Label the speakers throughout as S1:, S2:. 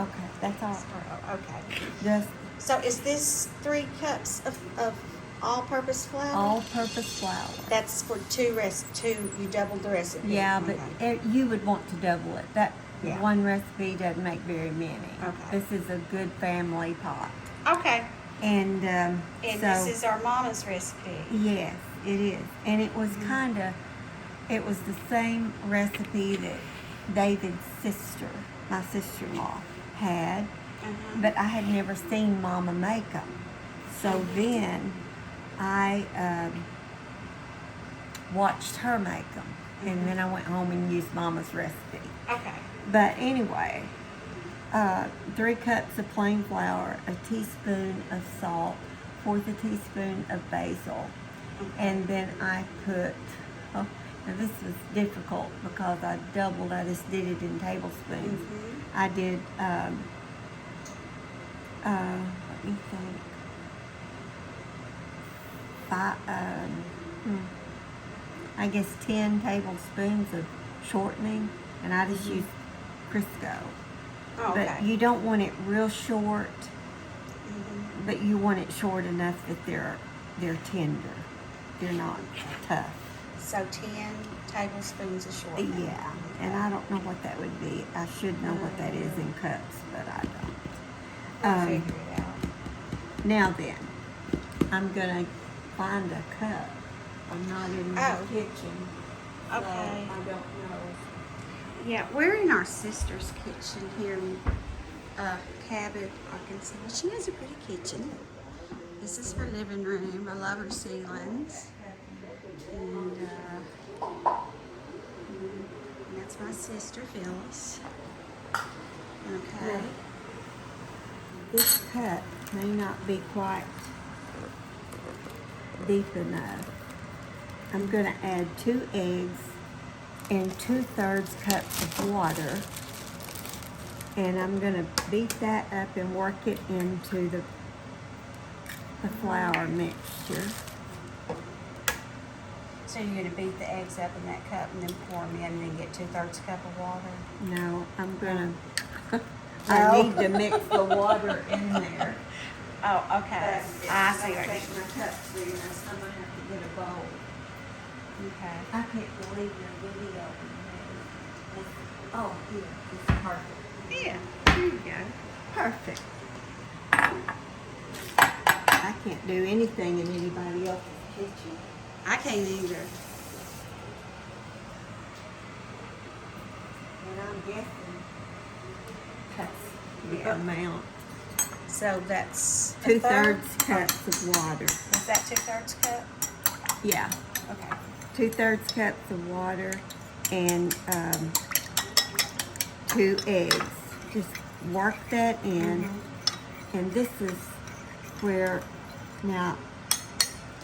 S1: Okay, that's all.
S2: Okay.
S1: Just
S2: So is this 3 cups of all-purpose flour?
S1: all-purpose flour.
S2: That's for two. You doubled the recipe.
S1: Yeah, but
S2: Okay.
S1: you would want to double it. That
S2: Yeah.
S1: one recipe doesn't make very many.
S2: Okay.
S1: This is a good family pot.
S2: Okay.
S1: And
S2: And
S1: so
S2: this is our mama's recipe.
S1: yes, it is. And it was it was the same recipe that David's sister, my sister-in-law, had, but I had never seen Mama make them. So then I watched her make them, and then I went home and used Mama's recipe.
S2: Okay.
S1: But anyway, 3 cups of plain flour, a teaspoon of salt, 1/4 teaspoon of basil, and then I put, oh, now this was difficult because I doubled, I just did it in tablespoons. I did, let me think, I guess 10 tablespoons of shortening, and I just used Crisco.
S2: Oh, okay.
S1: But you don't want it real short, but you want it short enough that they're tender. They're not tough.
S2: So 10 tablespoons of shortening.
S1: Yeah, and I don't know what that would be. I should know what that is in cups, but I don't.
S2: We'll figure it out.
S1: Now then, I'm gonna find a cup. I'm not in the kitchen, so
S2: Okay.
S1: I don't know.
S2: Yeah, we're in our sister's kitchen here in Cabot, Arkansas. She has a pretty kitchen. This is her living room. I love her ceilings. And that's my sister, Phyllis. Okay.
S1: This cup may not be quite deep enough. I'm going to add 2 eggs and 2/3 cups of water. And I'm going to beat that up and work it into the flour mixture.
S2: So you're going to beat the eggs up in that cup and then pour them in and then get 2/3 cup of water?
S1: No, I'm going to, I need to mix the water in there.
S2: Oh, okay. I see what
S1: take my cups for you. I'm going to have to get a bowl.
S2: Okay.
S1: I can't believe your video. Oh, here, it's perfect.
S2: Yeah, there you go.
S1: Perfect. I can't do anything in anybody else's kitchen.
S2: I can't either.
S1: And I'm guessing that's the amount.
S2: So that's
S1: 2/3 cups of water.
S2: Is that 2/3 cup?
S1: Yeah.
S2: Okay.
S1: 2/3 cups of water and 2 eggs. Just work that in. And this is where, now,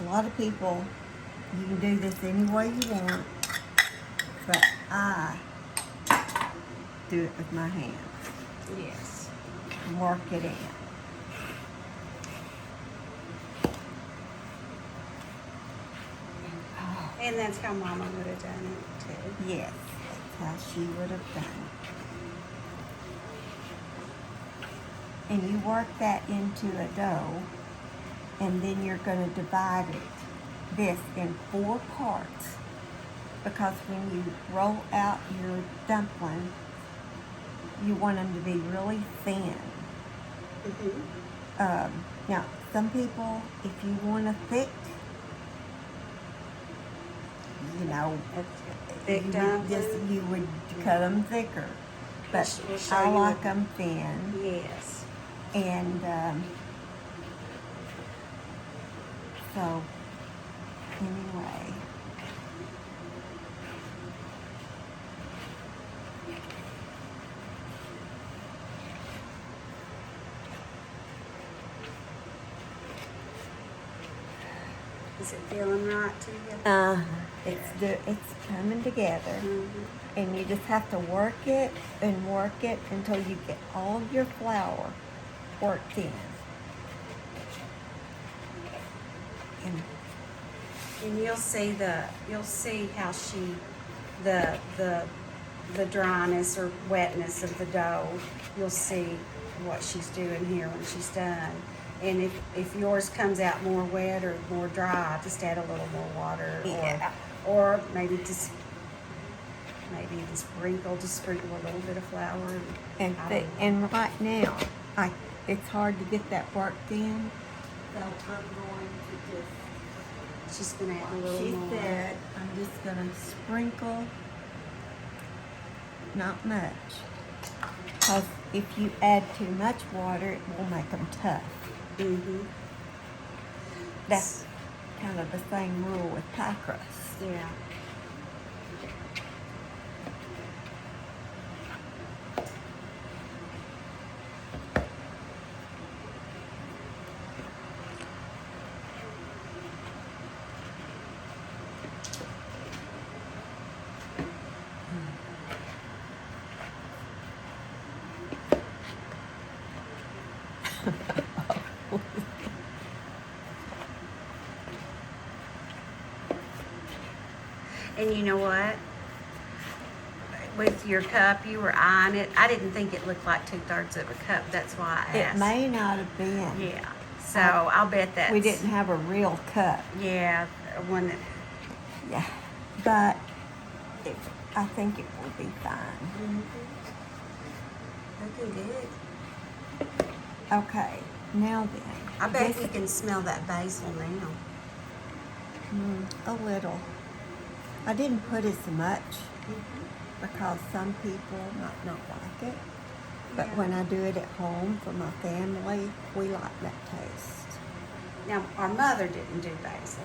S1: a lot of people, you can do this any way you want, but I do it with my hands.
S2: Yes.
S1: Work it in.
S2: And that's how Mama would have done it too.
S1: Yes, that's how she would have done it. And you work that into a dough, and then you're going to divide this in 4 parts, because when you roll out your dumpling, you want them to be really thin. Now, some people, if you want a thick, you know,
S2: Thick dumpling?
S1: you would cut them thicker. But
S2: We'll show
S1: I
S2: you
S1: like
S2: what-
S1: them thin.
S2: Yes.
S1: And so, anyway.
S2: Is it feeling right to you?
S1: It's coming together. And you just have to work it until you get all of your flour worked in.
S2: And you'll see how the the dryness or wetness of the dough, you'll see what she's doing here when she's done. And if yours comes out more wet or more dry, just add a little more water,
S1: Yeah.
S2: or maybe even sprinkle a little bit of flour.
S1: And right now, it's hard to get that worked in. So I'm going to just.
S2: She's gonna add a little
S1: She
S2: more.
S1: said, I'm just gonna sprinkle, not much. Because if you add too much water, it will make them tough.
S2: Mm-hmm.
S1: That's kind of the same rule with pie crust.
S2: Yeah. And you know what? With your cup, you were eyeing it. I didn't think it looked like 2/3 of a cup. That's why I asked.
S1: It may not have been.
S2: Yeah. So I'll bet that
S1: We didn't have a real cup.
S2: Yeah, one that.
S1: Yeah. But I think it will be fine.
S2: Looking good.
S1: Okay. Now then.
S2: I bet you can smell that basil now.
S1: A little. I didn't put as much because some people might not like it. But
S2: Yeah.
S1: when I do it at home for my family, we like that taste.
S2: Now, our mother didn't do basil.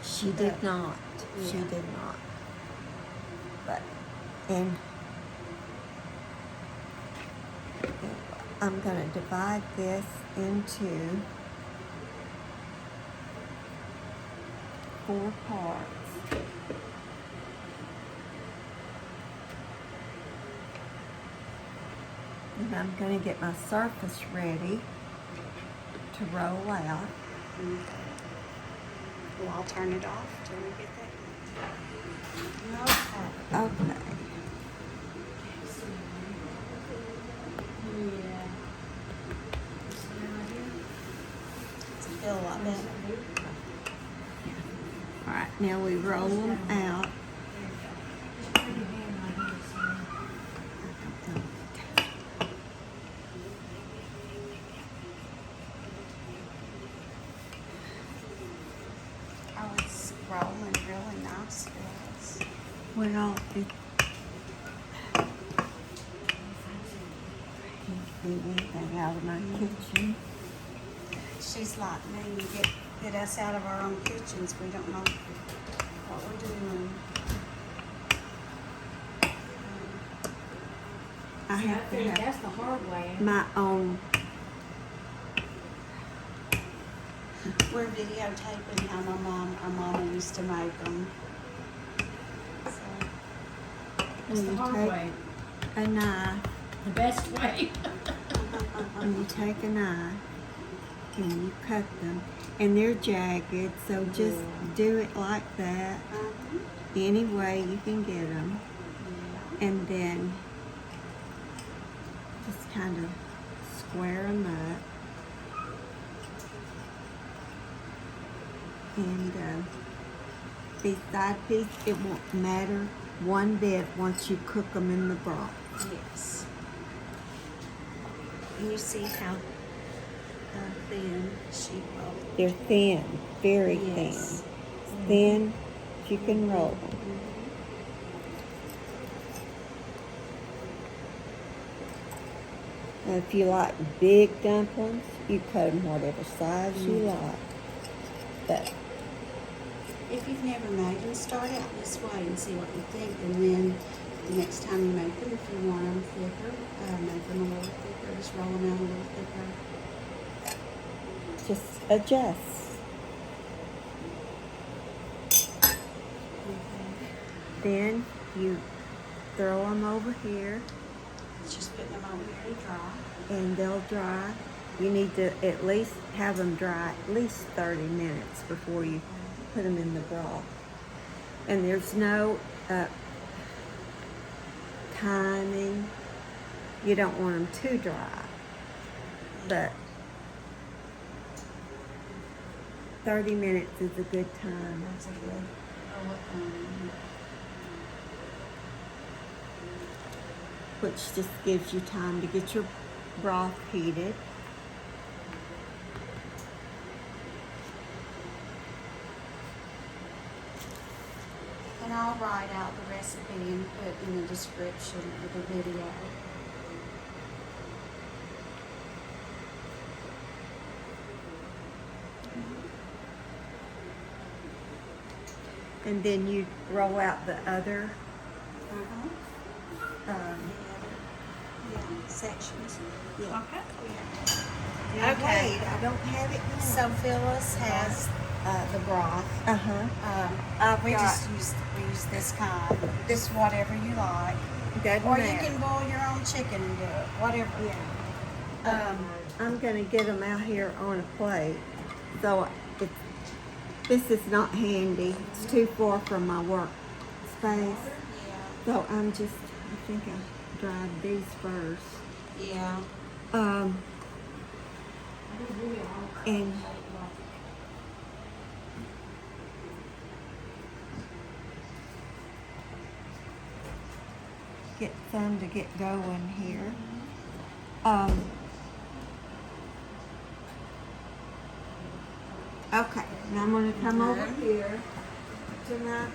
S1: She did not. She
S2: Yeah.
S1: did not. But, and I'm going to divide this into 4 parts. And I'm going to get my surface ready to roll out.
S2: Well, I'll turn it off till we get that.
S1: Okay.
S2: Yeah. It's feel a lot better.
S1: All right, now we roll them out.
S2: Oh, it's rolling really nice, girls.
S1: Well, it can't get anything out of my kitchen.
S2: She's like me. Get us out of our own kitchens. We don't know what we're doing.
S1: I
S3: See, I
S1: have to
S3: think
S1: have
S3: that's the hard way.
S1: my own.
S2: We're videotaping how our mama used to make them. So,
S3: That's the
S1: You
S3: hard
S1: take
S3: way.
S1: a knife,
S3: The best way.
S1: and you take a knife, and you cut them, and they're jagged, so just do it like that, any way you can get them, and then just kind of square them up. And these side pieces, it won't matter one bit once you cook them in the broth.
S2: yes. And you see how thin she rolled.
S1: They're thin, very
S2: Yes.
S1: thin. Thin, you can roll them. Now, if you like big dumplings, you cut them whatever size you like. But
S2: If you've never made them, start out this way and see what you think. And then the next time you make them, if you want them thicker, make them a little thicker. Just roll them out a little thicker.
S1: just adjust. Then you throw them over here,
S2: Just putting them over here to dry.
S1: and they'll dry. You need to at least have them dry at least 30 minutes before you put them in the broth. And there's no timing. You don't want them too dry, but 30 minutes is a good time.
S2: That's a good.
S1: Which just gives you time to get your broth heated.
S2: And I'll write out the recipe and put in the description of the video.
S1: And then you roll out the other
S2: Yeah, sections.
S1: yeah.
S2: Okay.
S1: Now,
S2: Okay.
S1: wait, I don't have it yet.
S2: So Phyllis has the broth.
S1: I've
S2: We
S1: got,
S2: just use this kind. This whatever you like,
S1: doesn't
S2: or you
S1: matter.
S2: can boil your own chicken and do it. Whatever.
S1: Yeah. I'm gonna get them out here on a plate. So this is not handy. It's too far from my work space.
S2: Yeah.
S1: So I think I dried these first.
S2: Yeah.
S1: And get some to get going here. Okay, now I'm gonna come over here to my.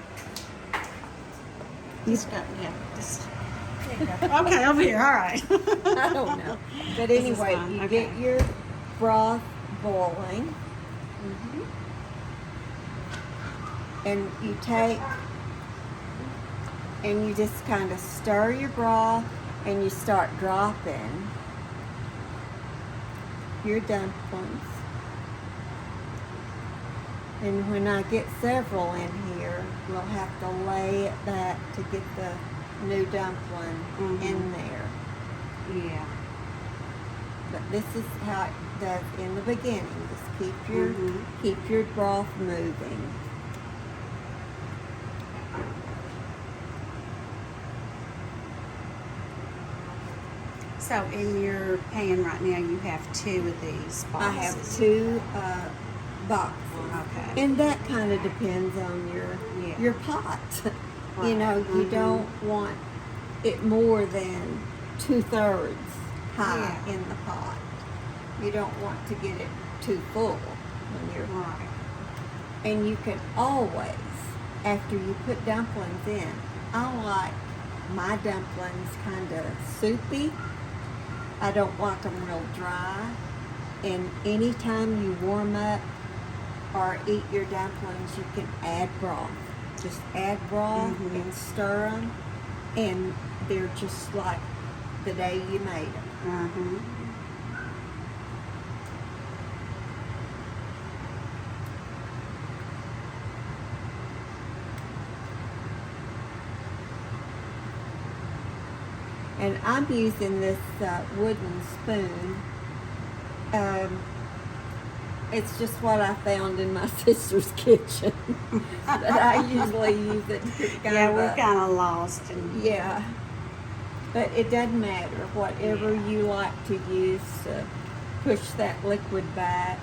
S2: Just go. Yeah. Just. There you go. Okay, over here. All right.
S1: I don't know. But
S2: This is
S1: anyway,
S2: fine,
S1: you
S2: okay.
S1: get your broth boiling, and you take and you just kind of stir your broth, and you start dropping your dumplings. And when I get several in here, we'll have to lay it back to get the new dumpling in there.
S2: Yeah.
S1: But this is how it does in the beginning. Just keep your broth moving.
S2: So in your pan right now, you have 2 of these boxes.
S1: I have 2 boxes.
S2: Okay.
S1: And that kind of depends on your pot. You know, you don't want it more than 2/3 high in the pot. You don't want to get it too full when you're
S2: Right.
S1: And you can always, after you put dumplings in, I like my dumplings kind of soupy. I don't like them real dry. And anytime you warm up or eat your dumplings, you can add broth. Just add broth and stir them, and they're just like the day you made them. And I'm using this wooden spoon. It's just what I found in my sister's kitchen. But I usually use it to
S2: We're kind of lost.
S1: Yeah. But it doesn't matter. Whatever you like to use to push that liquid back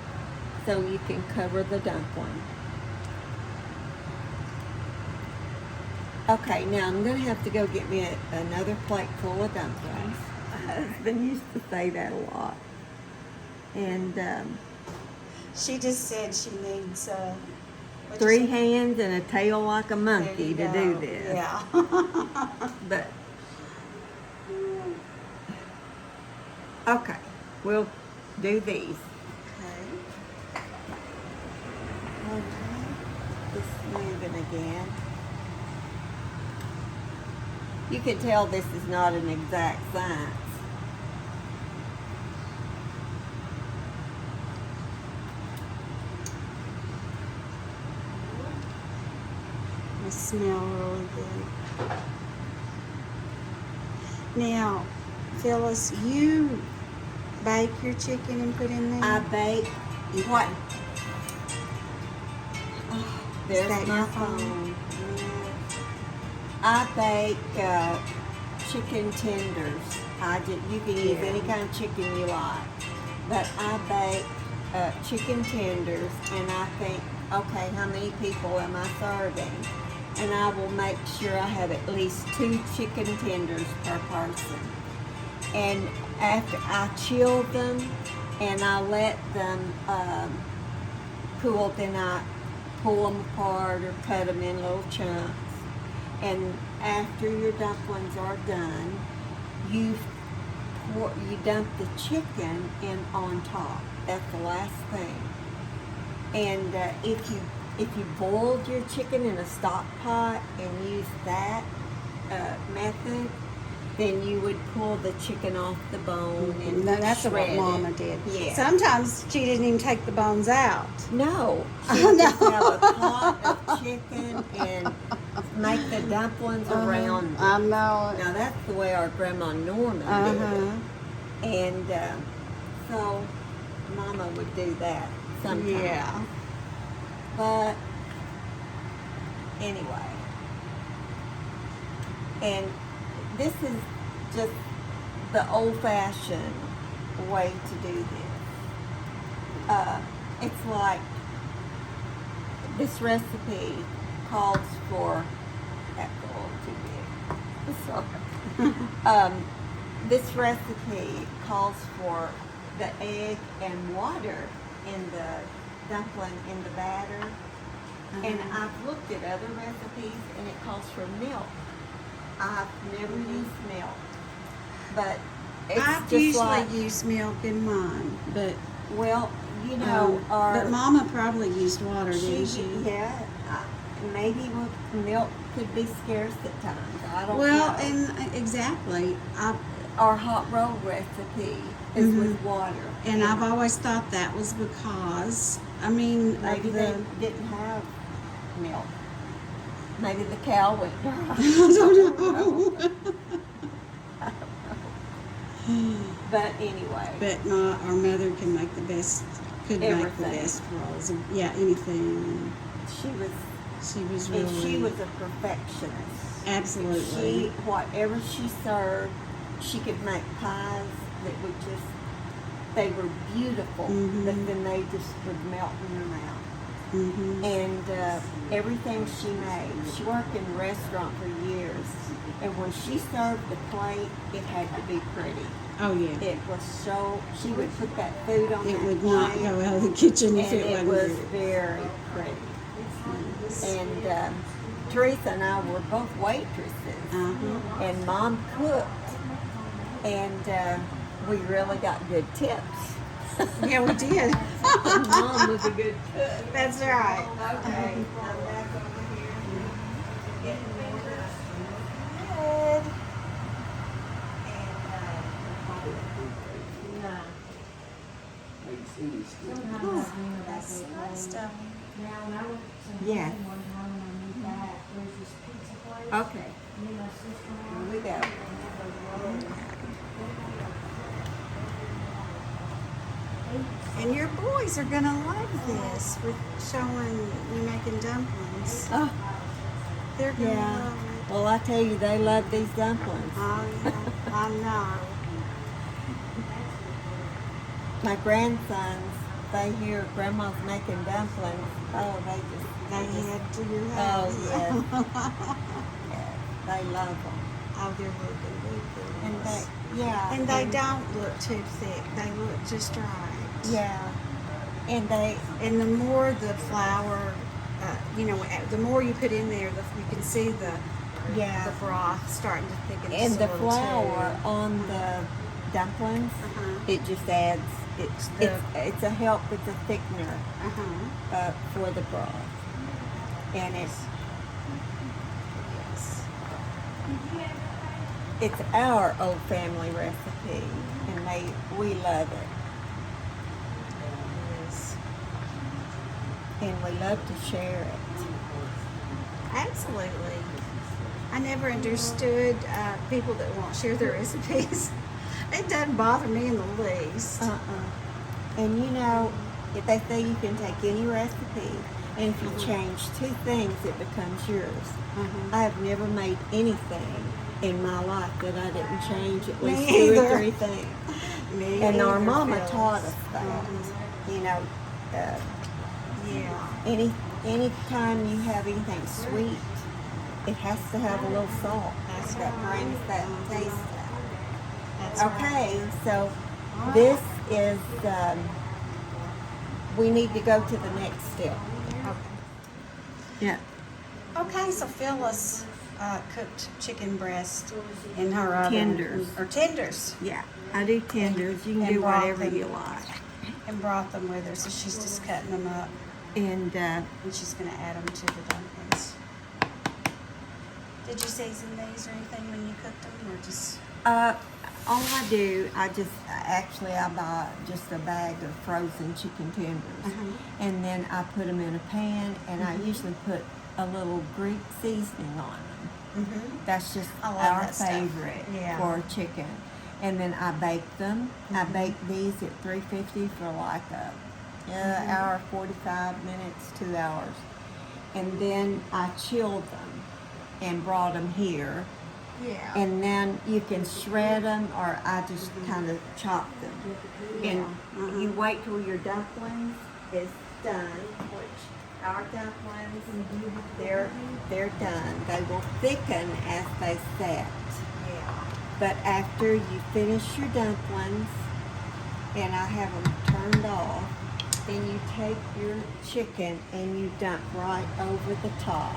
S1: so you can cover the dumpling. Okay, now I'm going to have to go get me another plate full of dumplings. My husband used to say that a lot. And
S2: She just said she needs
S1: 3 hands and a tail like a
S2: There
S1: monkey
S2: you
S1: to
S2: go.
S1: do this.
S2: Yeah.
S1: But, okay, we'll do these.
S2: Okay.
S1: Just moving again. You can tell this is not an exact science.
S2: They smell really good. Now, Phyllis, you bake your chicken and put in there?
S1: I bake what? Oh, there's
S2: that
S1: my
S2: your phone?
S1: phone. I bake chicken tenders. You can use any kind of chicken you like, but I bake chicken tenders, and I think, okay, how many people am I serving? And I will make sure I have at least 2 chicken tenders per person. And after I chill them and I let them cool, then I pull them apart or cut them in little chunks. And after your dumplings are done, you dump the chicken in on top. That's the last thing. And if you boiled your chicken in a stock pot and used that method, then you would pull the chicken off the bone and
S2: No, that's what
S1: shred
S2: Mama
S1: it.
S2: did.
S1: Yeah.
S2: Sometimes she didn't even take the bones out.
S1: No, she
S2: Oh,
S1: would
S2: no.
S1: just have a pot of chicken and make the dumplings around it.
S2: I know.
S1: Now that's the way our grandma Norma did it. And so Mama would do that sometimes.
S2: Yeah.
S1: But anyway, and this is just the old-fashioned way to do this. It's like this recipe calls for, that's a little too big. Sorry. This recipe calls for the egg and water in the dumpling, in the batter. And I've looked at other recipes and it calls for milk. I've never used milk, but it's
S2: I've
S1: just
S2: usually
S1: like,
S2: used milk in mine, but
S1: well, you know,
S2: but Mama probably used water, didn't she?
S1: yeah, maybe milk could be scarce at times. I don't
S2: Well,
S1: know.
S2: and exactly.
S1: Our hot roll recipe is with water.
S2: And I've always thought that was because, I mean,
S1: maybe
S2: of
S1: they
S2: the,
S1: didn't have milk. Maybe the cow went dry.
S2: I don't know.
S1: But anyway,
S2: But our mother can make the best, could make the
S1: Everything.
S2: best rolls. Yeah, anything.
S1: she was,
S2: She was
S1: and
S2: really,
S1: she was a perfectionist.
S2: absolutely.
S1: Whatever she served, she could make pies that would just, they were beautiful, but then they just would melt in your mouth. And everything she made, she worked in a restaurant for years, and when she served the plate, it had to be pretty.
S2: Oh, yeah.
S1: It was so, she would put that food on
S2: It
S1: that
S2: would
S1: plate,
S2: not go out of the kitchen if
S1: and
S2: it
S1: it
S2: wasn't
S1: was
S2: good.
S1: very pretty. And Teresa and I were both waitresses, and Mom cooked, and we really got good tips.
S2: Yeah, we did.
S1: Mom was a good cook.
S2: That's right.
S1: Okay, I'm back over here. Getting order.
S2: Good. That's the rest of them.
S1: Yes.
S3: One time when I moved back, there's this pizza place.
S1: Okay,
S3: Me and my sister
S1: here we go.
S2: And your boys are gonna love this with showing you making dumplings.
S1: Oh,
S2: They're gonna
S1: yeah.
S2: love it.
S1: Well, I tell you, they love these dumplings.
S2: Oh yeah, I know.
S1: My grandsons, they hear Grandma's making dumplings. Oh,
S2: They head to your
S1: Oh,
S2: house.
S1: yes. They love them.
S2: Oh, they're looking good.
S1: And
S2: girls.
S1: yeah.
S2: They don't look too thick. They look just right.
S1: Yeah. And they,
S2: And the more the flour, the more you put in there, you can see the
S1: yeah.
S2: broth starting to thicken.
S1: And
S2: just
S1: the
S2: a little
S1: flour
S2: too.
S1: on the dumplings, it just adds, it's a help, it's a thickener for the broth. And it's our old family recipe, and we love it.
S2: Yes.
S1: And we love to share it.
S2: Absolutely. I never understood people that won't share their recipes. It doesn't bother me in the least.
S1: And you know, if they say you can take any recipe, and if you change 2 things, it becomes yours. I have never made anything in my life that I didn't change at
S2: Me
S1: least 2 or
S2: either.
S1: 3 things.
S2: Me
S1: And our
S2: either,
S1: mama
S2: Phyllis.
S1: taught us that.
S2: Mhm.
S1: You know,
S2: Yeah.
S1: any time you have anything sweet, it has to have a little salt.
S2: That's
S1: That
S2: right.
S1: brings that
S2: Mhm.
S1: taste
S2: That's
S1: out. Okay, so this is, we need to go to the next step.
S2: Right.
S1: Yeah.
S2: Okay, so Phyllis cooked chicken breast in her oven.
S1: Tenders.
S2: Or tenders.
S1: Yeah, I do tenders. You can
S2: And
S1: do
S2: brought
S1: whatever
S2: them.
S1: you like.
S2: And brought them with her, so she's just cutting them up.
S1: And
S2: And she's going to add them to the dumplings. Did you season these or anything when you cooked them, or just?
S1: all I do, I buy just a bag of frozen chicken tenders.
S2: Uh-huh.
S1: And then I put them in a pan, and I
S2: Mhm.
S1: usually put a little Greek seasoning on them.
S2: Mm-hmm.
S1: That's just
S2: I love
S1: our
S2: that stuff.
S1: favorite
S2: Yeah.
S1: for chicken. And then I bake them. I
S2: Mhm.
S1: bake these at 350 for like a
S2: Mhm.
S1: hour, 45 minutes, 2 hours. And then I chilled them and brought them here.
S2: Yeah.
S1: And then you can shred them, or I just kind of chop them. And
S2: Mhm.
S1: you wait till your dumplings is done, which our dumplings, they're done. They will thicken as they set.
S2: Yeah.
S1: But after you finish your dumplings, and I have them turned off, then you take your chicken and you dump right over the top.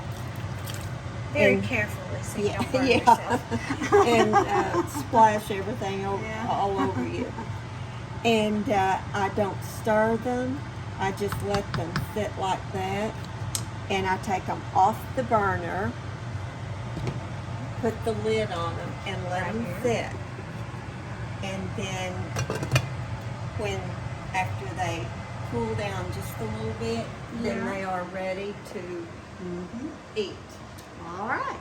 S2: Very
S1: And-
S2: carefully, so you
S1: Yeah,
S2: don't burn
S1: yeah.
S2: yourself.
S1: And splash everything
S2: Yeah.
S1: all over you. And I don't stir them. I just let them sit like that. And I take them off the burner, put the lid on them, and let
S2: Right
S1: them
S2: here.
S1: sit. And then after they cool down just a little bit, then
S2: Yeah.
S1: they are ready to
S2: Mhm.
S1: eat.
S2: All right.